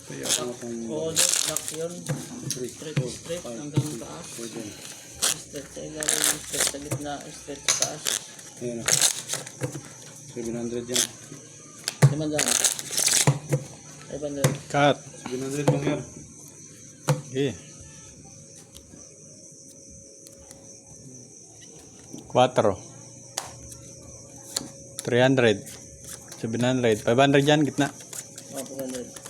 Kaya ako kung Oo, lock yun. Straight hanggang taas. Straight sa ilalim, straight sa gitna, straight sa taas. Ayan o. 700 yan. 500. Cut. 700 lang yan. Okay. 4. 300. 700. 500 yan, gitna. Oo, 500.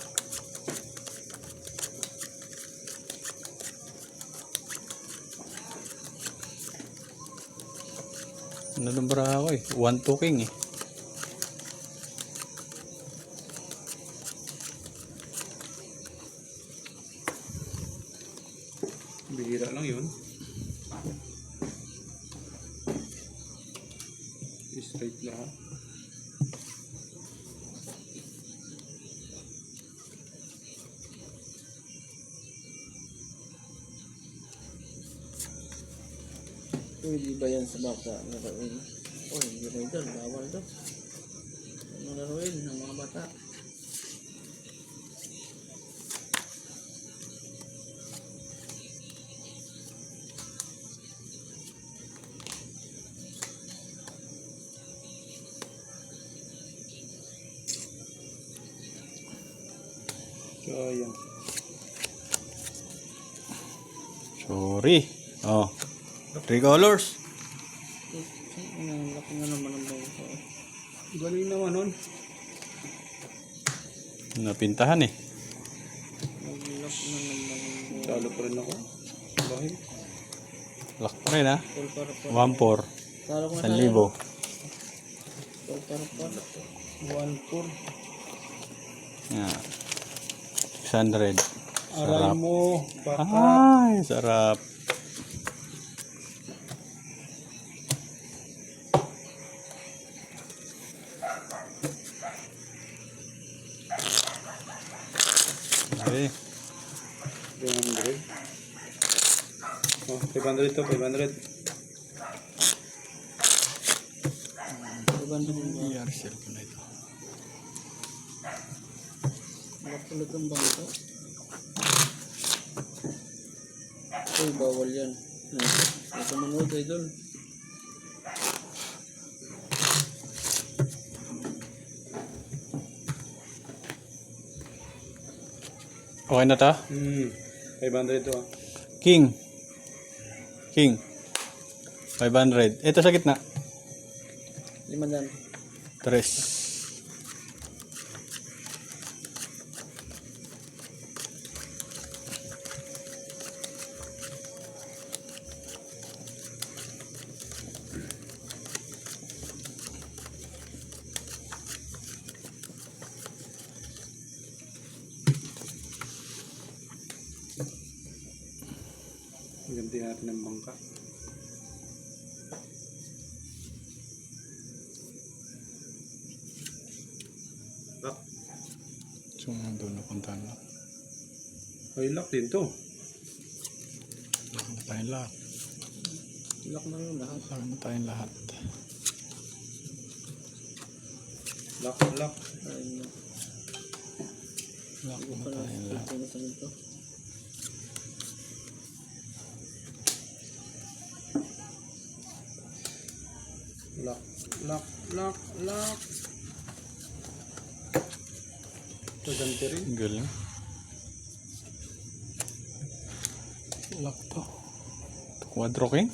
Nalumbra ako eh. 1-2 king eh. Bihira lang yun. Straight lahat. Pwede ba yan sa bata? Laruin. Oh, hindi na ito. Bawal ito. Ano laruin ng mga bata? Sayang. Sorry. Oh. 3 colors. Ang laki nga naman ang bawal. Galing naman nun. Napintahan eh. Ang laki na naman ang bawal. Talo pa rin ako. Bahil. Lock pa rin ha. Full para pa. 1-4. Talo ko na 1,000. Full para pa. 1-4. Yeah. 600. Aral Sarap. mo. Baka. Ay, sarap. Okay. 300. Oh, 500 to. 500. 500 din ba? I-arcel ko na ito. Makulot ang bangko. Uy, bawal yan. Ito manood ay doon. Okay na to? 500 to. King. 500. Ito sa gitna. 500. 3. Ganti natin ng bangka. Lock. So, doon na puntahan lang. Ay, lock din to. Lock na tayong lahat. Lock na yun lahat. Lock na tayong lahat. Lock, lock. Ayun na. Lock Ito na pala. tayong lahat. Ito na sa ganito. Lock, lock, lock, lock. Ito ganti rin. Galing. Lock to. Quadro king.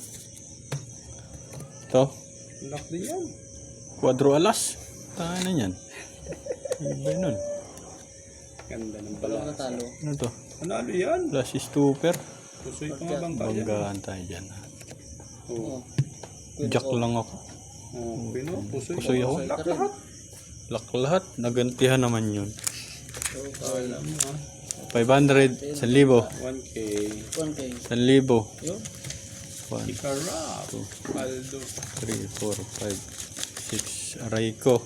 Ito. Lock din yan. Quadro alas. Tayo na yan. Iba nun. Ganda ng Wala bala. na talo. Ano to? Ano yan? Plus is stupper. Pusoy pa nga bangka yan. Banggaan tayo dyan. Oo. Jack lang ako. Oh, Pino, pusoy. Pusoy ako. Lock lahat. Lock lahat. Nagantihan naman yun. So, Alam mo ha. 500. 1,000. 1K. 1K. 1,000. Yun. 1, Ikarap. Aldo. 3, 4, 5, 6. Aray ko.